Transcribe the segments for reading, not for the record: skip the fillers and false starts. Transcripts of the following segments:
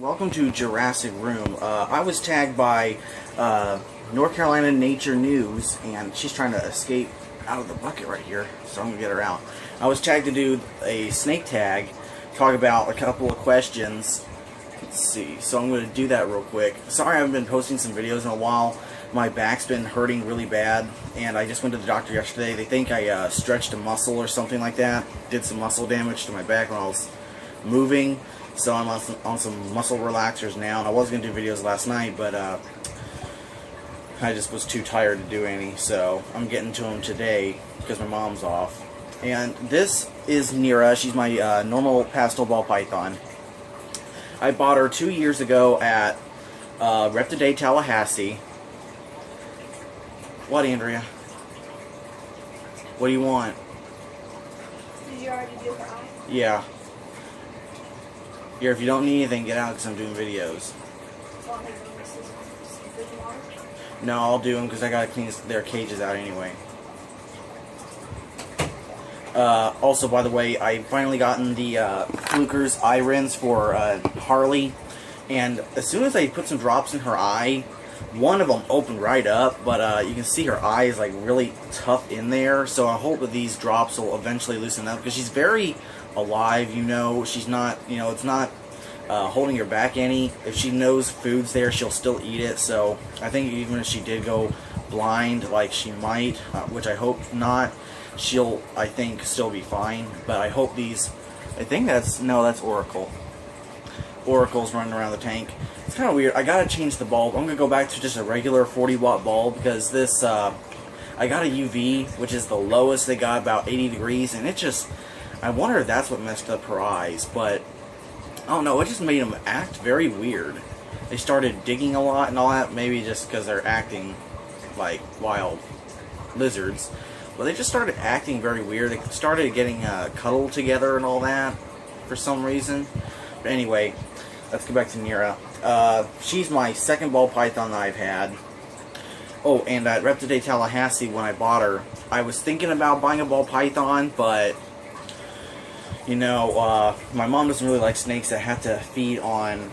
Welcome to Jurassic Room. I was tagged by North Carolina Nature News, and she's trying to escape out of the bucket right here, so I'm going to get her out. I was tagged to do a snake tag, talk about a couple of questions. Let's see, so I'm going to do that real quick. Sorry I haven't been posting some videos in a while. My back's been hurting really bad, and I just went to the doctor yesterday. They think I stretched a muscle or something like that. Did some muscle damage to my back when I was moving. So I'm on some muscle relaxers now, and I was going to do videos last night, but I just was too tired to do any, so I'm getting to them today because my mom's off. And this is Nira. She's my normal pastel ball python. I bought her 2 years ago at Reptiday, Tallahassee. What, Andrea? What do you want? Did you already do her eye? Yeah. Here, if you don't need anything, get out because I'm doing videos. No, I'll do them because I gotta clean their cages out anyway. Also, by the way, I finally gotten the Fluker's eye rinse for Harley, and as soon as I put some drops in her eye, one of them opened right up, but you can see her eye is like really tough in there, so I hope that these drops will eventually loosen up because she's very alive, you know. She's not, you know, it's not holding her back any. If she knows food's there, she'll still eat it. So I think even if she did go blind, like she might, which I hope not, she'll, I think, still be fine. But I hope these, I think that's, no, that's Oracle. Oracle's running around the tank. It's kind of weird. I gotta change the bulb. I'm gonna go back to just a regular 40-watt bulb because this, I got a UV, which is the lowest they got, about 80 degrees, and it just, I wonder if that's what messed up her eyes, but I don't know, it just made them act very weird. They started digging a lot and all that, maybe just because they're acting like wild lizards, but they just started acting very weird. They started getting cuddled together and all that for some reason. But anyway, let's go back to Nira. She's my second ball python that I've had. Oh, and at Reptiday, Tallahassee, when I bought her, I was thinking about buying a ball python, but you know, my mom doesn't really like snakes that have to feed on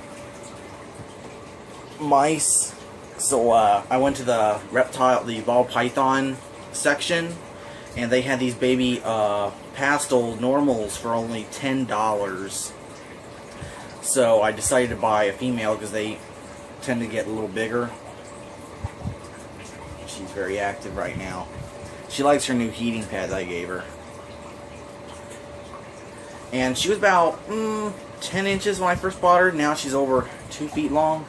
mice. So I went to the ball python section, and they had these baby pastel normals for only $10. So I decided to buy a female because they tend to get a little bigger. She's very active right now. She likes her new heating pads I gave her. And she was about 10 inches when I first bought her. Now she's over 2 feet long.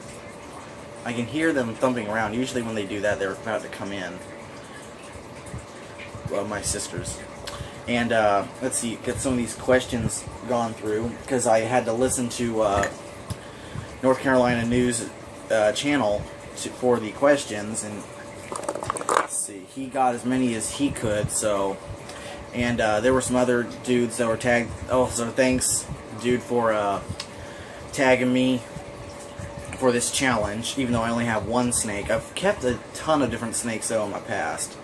I can hear them thumping around. Usually when they do that, they're about to come in. Well, my sisters. And let's see, get some of these questions gone through, because I had to listen to North Carolina News channel for the questions. And let's see, he got as many as he could, so... And there were some other dudes that were tagged. Oh, so thanks, dude, for tagging me for this challenge, even though I only have one snake. I've kept a ton of different snakes, though, in my past.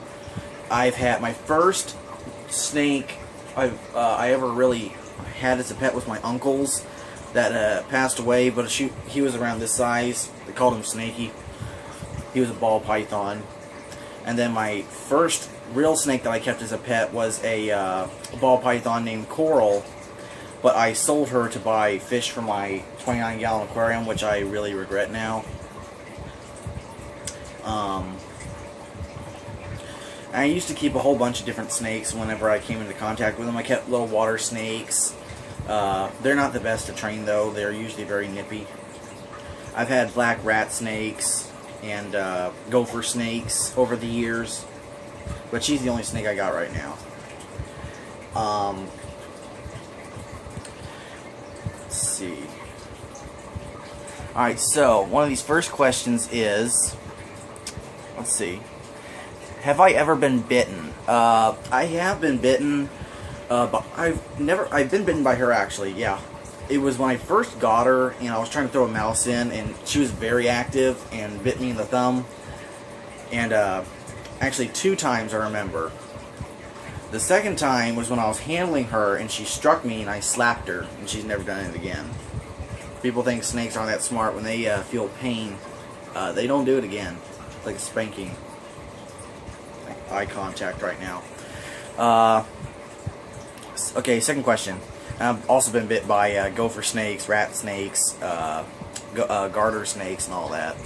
I've had my first snake I ever really had as a pet was my uncle's that passed away, but he was around this size. They called him Snakey. He was a ball python. And then my first real snake that I kept as a pet was a ball python named Coral, but I sold her to buy fish for my 29-gallon aquarium, which I really regret now. I used to keep a whole bunch of different snakes whenever I came into contact with them. I kept little water snakes. They're not the best to train, though. They're usually very nippy. I've had black rat snakes and gopher snakes over the years, but she's the only snake I got right now. Let's see. Alright, so one of these first questions is, let's see, have I ever been bitten? I have been bitten, but I've been bitten by her, actually, yeah. It was when I first got her, and I was trying to throw a mouse in, and she was very active and bit me in the thumb. And actually 2 times I remember. The second time was when I was handling her, and she struck me, and I slapped her, and she's never done it again. People think snakes aren't that smart. When they feel pain, they don't do it again. It's like spanking. Eye contact right now. Okay, second question. I've also been bit by gopher snakes, rat snakes, garter snakes, and all that.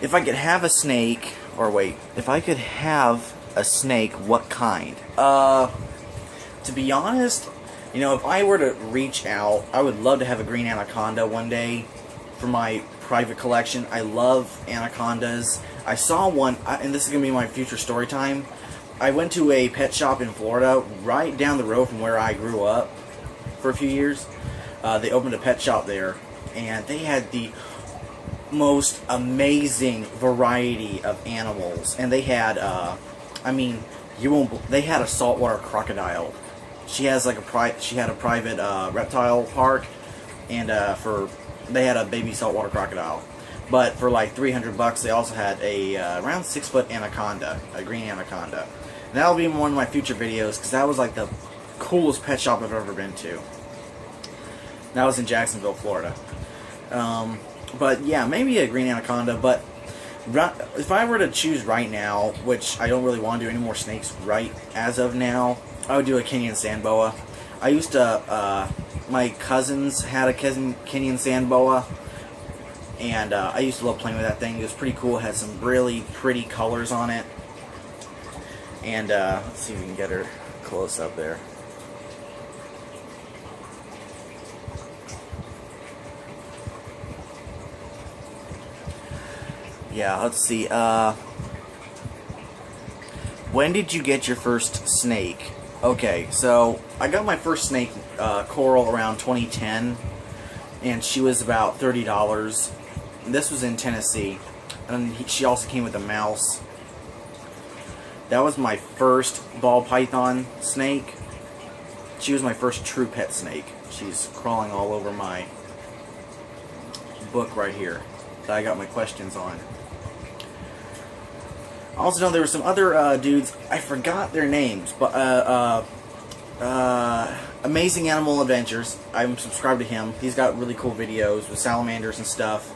If I could have a snake, or wait, if I could have a snake, what kind? To be honest, you know, if I were to reach out, I would love to have a green anaconda one day for my private collection. I love anacondas. I saw one, and this is going to be my future story time. I went to a pet shop in Florida, right down the road from where I grew up for a few years. They opened a pet shop there, and they had the most amazing variety of animals. And they had, I mean, they had a saltwater crocodile. She has like she had a private reptile park, and they had a baby saltwater crocodile. But for like $300, they also had a around 6-foot anaconda, a green anaconda. And that'll be in one of my future videos, because that was like the coolest pet shop I've ever been to. That was in Jacksonville, Florida. But yeah, maybe a green anaconda. But if I were to choose right now, which I don't really want to do any more snakes right as of now, I would do a Kenyan sand boa. I used to, my cousins had a Kenyan sand boa, and I used to love playing with that thing. It was pretty cool. It had some really pretty colors on it. And let's see if we can get her close up there. Yeah, let's see. When did you get your first snake? Okay, so I got my first snake, Coral, around 2010, and she was about $30. This was in Tennessee, and she also came with a mouse. That was my first ball python snake. She was my first true pet snake. She's crawling all over my book right here that I got my questions on. I also know there were some other dudes, I forgot their names, but Amazing Animal Adventures. I'm subscribed to him. He's got really cool videos with salamanders and stuff,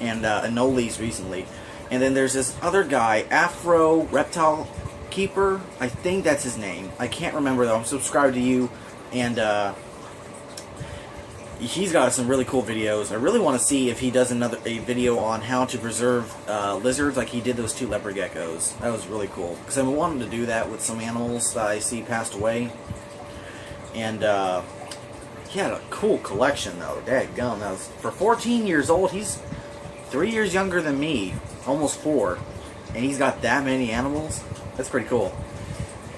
and anoles recently. And then there's this other guy, Afro Reptile Keeper. I think that's his name. I can't remember though. I'm subscribed to you, and he's got some really cool videos. I really want to see if he does a video on how to preserve lizards, like he did those 2 leopard geckos. That was really cool, because I've been wanting to do that with some animals that I see passed away. And he had a cool collection though. Dadgum, that was for 14 years old. He's 3 years younger than me, almost 4, and he's got that many animals. That's pretty cool.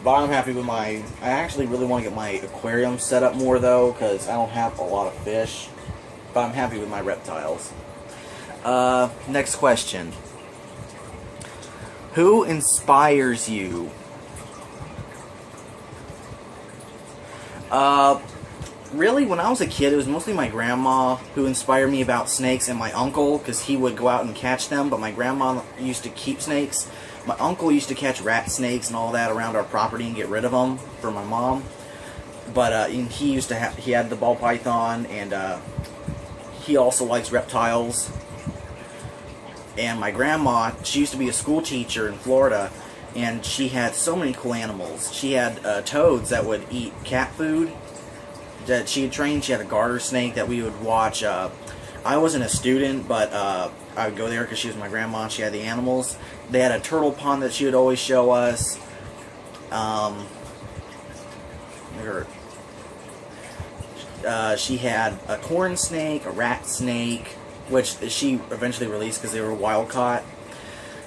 But I'm happy with I actually really want to get my aquarium set up more though, because I don't have a lot of fish. But I'm happy with my reptiles. Next question. Who inspires you? Really, when I was a kid, it was mostly my grandma who inspired me about snakes, and my uncle, because he would go out and catch them, but my grandma used to keep snakes. My uncle used to catch rat snakes and all that around our property and get rid of them for my mom. But he used to he had the ball python, and he also likes reptiles. And my grandma, she used to be a school teacher in Florida, and she had so many cool animals. She had toads that would eat cat food that she had trained. She had a garter snake that we would watch. I wasn't a student, but I would go there because she was my grandma and she had the animals. They had a turtle pond that she would always show us. She had a corn snake, a rat snake, which she eventually released because they were wild caught.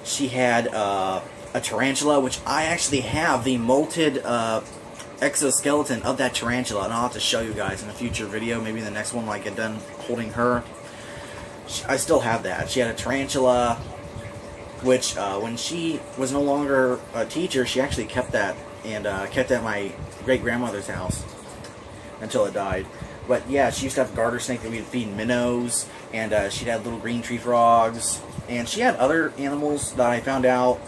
She had a tarantula, which I actually have the molted exoskeleton of that tarantula, and I'll have to show you guys in a future video, maybe in the next one when I get done holding her. I still have that. She had a tarantula, which when she was no longer a teacher, she actually kept that, and kept at my great-grandmother's house until it died. But yeah, she used to have a garter snake that we'd feed minnows, and she'd had little green tree frogs, and she had other animals that I found out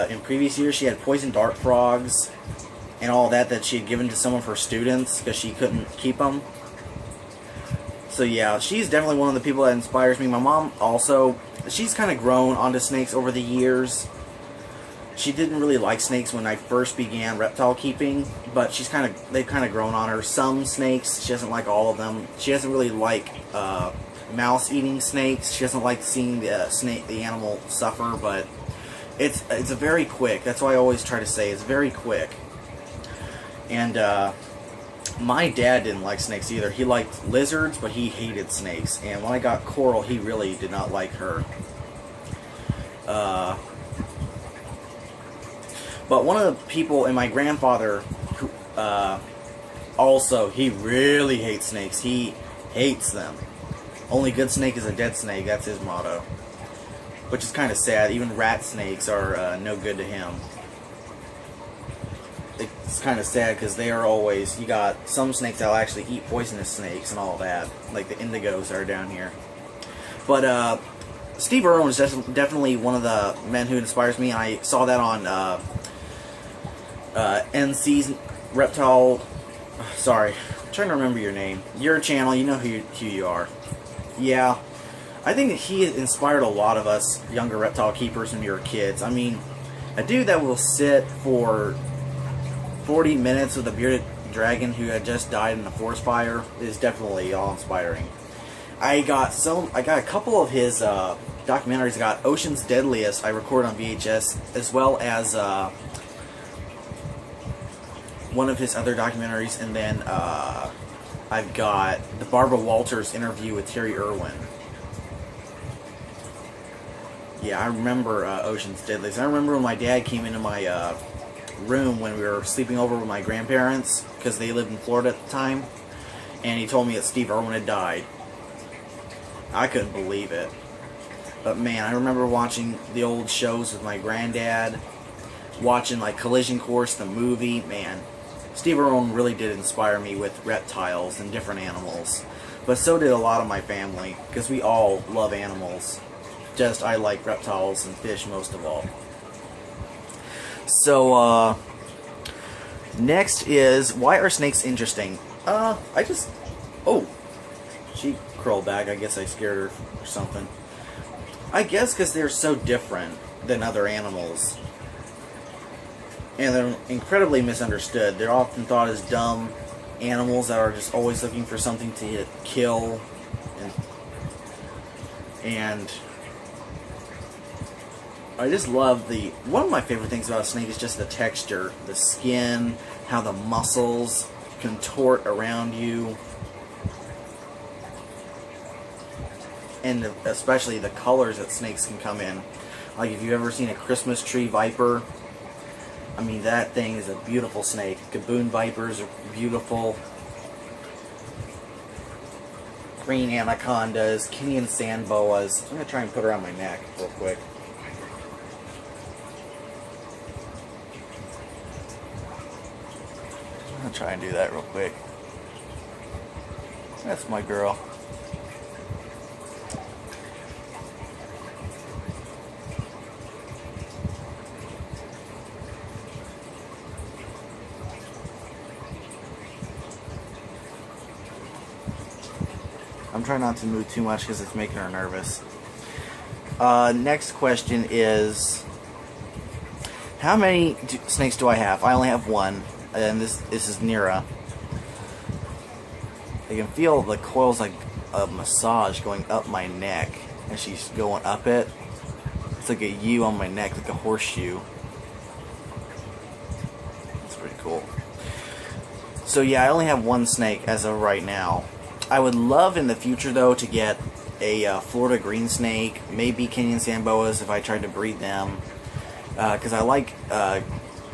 in previous years. She had poison dart frogs and all that she had given to some of her students because she couldn't keep them. So So yeah, she's definitely one of the people that inspires me. My mom also, she's kind of grown onto snakes over the years. She didn't really like snakes when I first began reptile keeping, but they've kind of grown on her. Some snakes, she doesn't like all of them. She doesn't really like mouse-eating snakes. She doesn't like seeing the animal suffer, but it's a very quick. That's why I always try to say it's very quick. And my dad didn't like snakes either. He liked lizards, but he hated snakes. And when I got Coral, he really did not like her. But one of the people, and my grandfather, who, also, he really hates snakes. He hates them. Only good snake is a dead snake. That's his motto. Which is kind of sad. Even rat snakes are no good to him. It's kind of sad because they are always, you got some snakes that will actually eat poisonous snakes and all that. Like the indigos that are down here. But Steve Irwin is definitely one of the men who inspires me. And I saw that on NC's Reptile. Sorry, I'm trying to remember your name. Your channel, you know who you are. Yeah, I think that he inspired a lot of us younger reptile keepers when we were kids. I mean, a dude that will sit for 40 minutes with a bearded dragon who had just died in a forest fire is definitely awe-inspiring. I got a couple of his documentaries. I got Ocean's Deadliest I recorded on VHS, as well as one of his other documentaries, and then I've got the Barbara Walters interview with Terry Irwin. Yeah, I remember Ocean's Deadliest. I remember when my dad came into my room when we were sleeping over with my grandparents, because they lived in Florida at the time, and he told me that Steve Irwin had died. I couldn't believe it. But man, I remember watching the old shows with my granddad, watching like Collision Course, the movie. Man, Steve Irwin really did inspire me with reptiles and different animals. But so did a lot of my family, because we all love animals. Just I like reptiles and fish most of all. So, next is, why are snakes interesting? Oh, she crawled back. I guess I scared her or something. I guess because they're so different than other animals. And they're incredibly misunderstood. They're often thought as dumb animals that are just always looking for something to kill. And I just love one of my favorite things about a snake is just the texture, the skin, how the muscles contort around you, and especially the colors that snakes can come in. Like if you've ever seen a Christmas tree viper, I mean that thing is a beautiful snake. Gaboon vipers are beautiful. Green anacondas, Kenyan sand boas. I'm going to try and put her on my neck real quick. I'm going to try and do that real quick. That's my girl. I'm trying not to move too much because it's making her nervous. Next question is, how many snakes do I have? I only have one, and this is Nira. I can feel the coils like a massage going up my neck as she's going up it. It's like a U on my neck, like a horseshoe. That's pretty cool. So yeah, I only have one snake as of right now. I would love in the future, though, to get a Florida green snake, maybe Kenyan sand boas if I tried to breed them. Because I like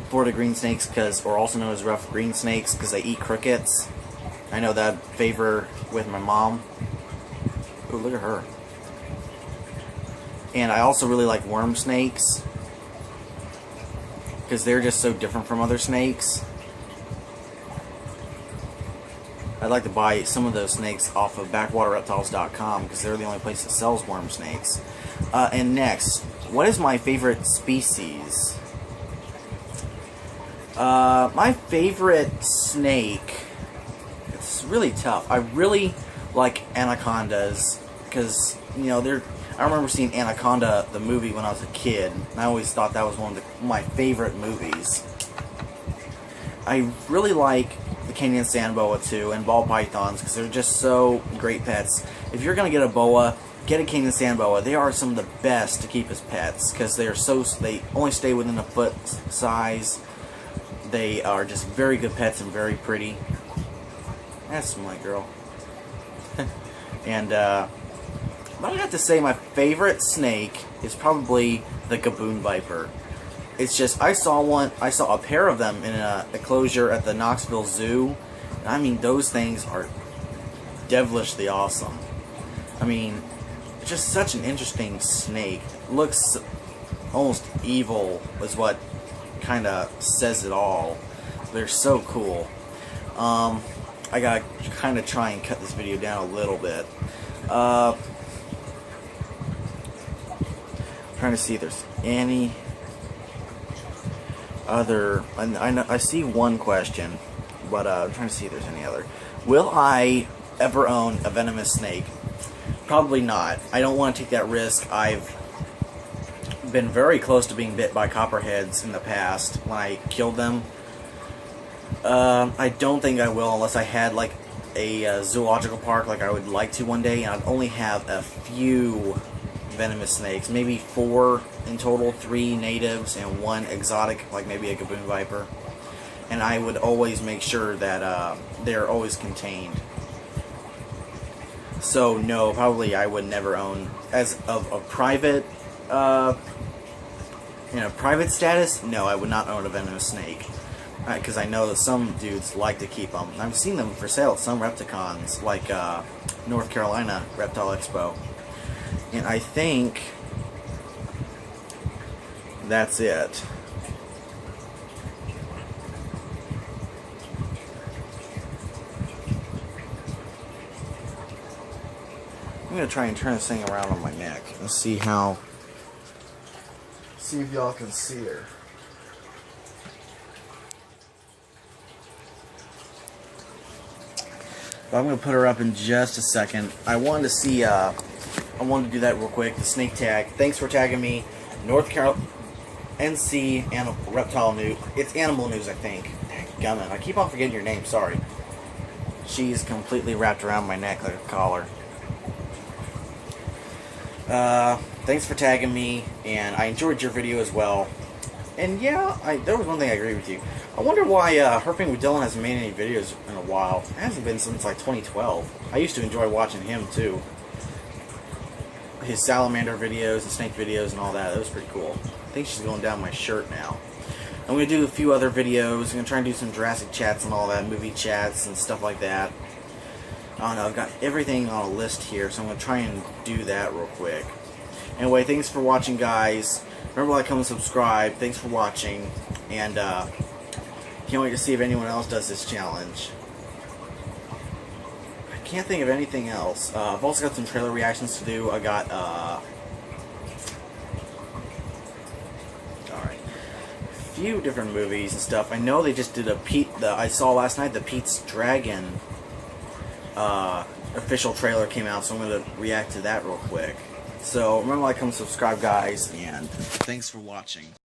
Florida green snakes, or also known as rough green snakes, because they eat crickets. I know that favor with my mom. Ooh, look at her. And I also really like worm snakes, because they're just so different from other snakes. I'd like to buy some of those snakes off of backwaterreptiles.com because they're the only place that sells worm snakes. And next, what is my favorite species? My favorite snake, it's really tough. I really like anacondas, because you know they're. I remember seeing Anaconda, the movie, when I was a kid, and I always thought that was one of my favorite movies. I really like the Kenyan sand boa too, and ball pythons, because they're just so great pets. If you're gonna get a boa, get a Kenyan sand boa. They are some of the best to keep as pets, because they only stay within a foot size. They are just very good pets and very pretty. That's my girl. And but I have to say my favorite snake is probably the Gaboon Viper. It's just, I saw a pair of them in a enclosure at the Knoxville Zoo. And I mean, those things are devilishly awesome. I mean, it's just such an interesting snake. It looks almost evil is what kind of says it all. They're so cool. I gotta kind of try and cut this video down a little bit. Trying to see if there's any other. I see one question, but I'm trying to see if there's any other. Will I ever own a venomous snake? Probably not. I don't want to take that risk. I've been very close to being bit by copperheads in the past when I killed them. I don't think I will unless I had like a zoological park like I would like to one day, and I'd only have a few venomous snakes, maybe 4 in total, 3 natives and 1 exotic, like maybe a Gaboon Viper. And I would always make sure that they're always contained. So no, probably I would never own, as of a private, in a private status, no, I would not own a venomous snake. Because I know that some dudes like to keep them. I've seen them for sale at some Repticons, like North Carolina Reptile Expo. And I think that's it. I'm going to try and turn this thing around on my neck and see if y'all can see her. But I'm going to put her up in just a second. I wanted to see, I wanted to do that real quick, the snake tag. Thanks for tagging me. North Carolina, NC Reptile News. It's Animal News, I think. Gummit. I keep on forgetting your name, sorry. She's completely wrapped around my neck like a collar. Thanks for tagging me, and I enjoyed your video as well. And yeah, there was one thing I agree with you. I wonder why Herping with Dylan hasn't made any videos in a while. It hasn't been since like 2012. I used to enjoy watching him too. His salamander videos and snake videos and all that. That was pretty cool. I think she's going down my shirt now. I'm going to do a few other videos. I'm going to try and do some Jurassic chats and all that, movie chats and stuff like that. I don't know, I've got everything on a list here, so I'm going to try and do that real quick. Anyway, thanks for watching, guys. Remember to like, comment, subscribe. Thanks for watching. And can't wait to see if anyone else does this challenge. I can't think of anything else. I've also got some trailer reactions to do. I got, alright, a few different movies and stuff. I know they just did I saw last night the Pete's Dragon official trailer came out, so I'm going to react to that real quick. So remember to like, comment, subscribe, guys, and thanks for watching.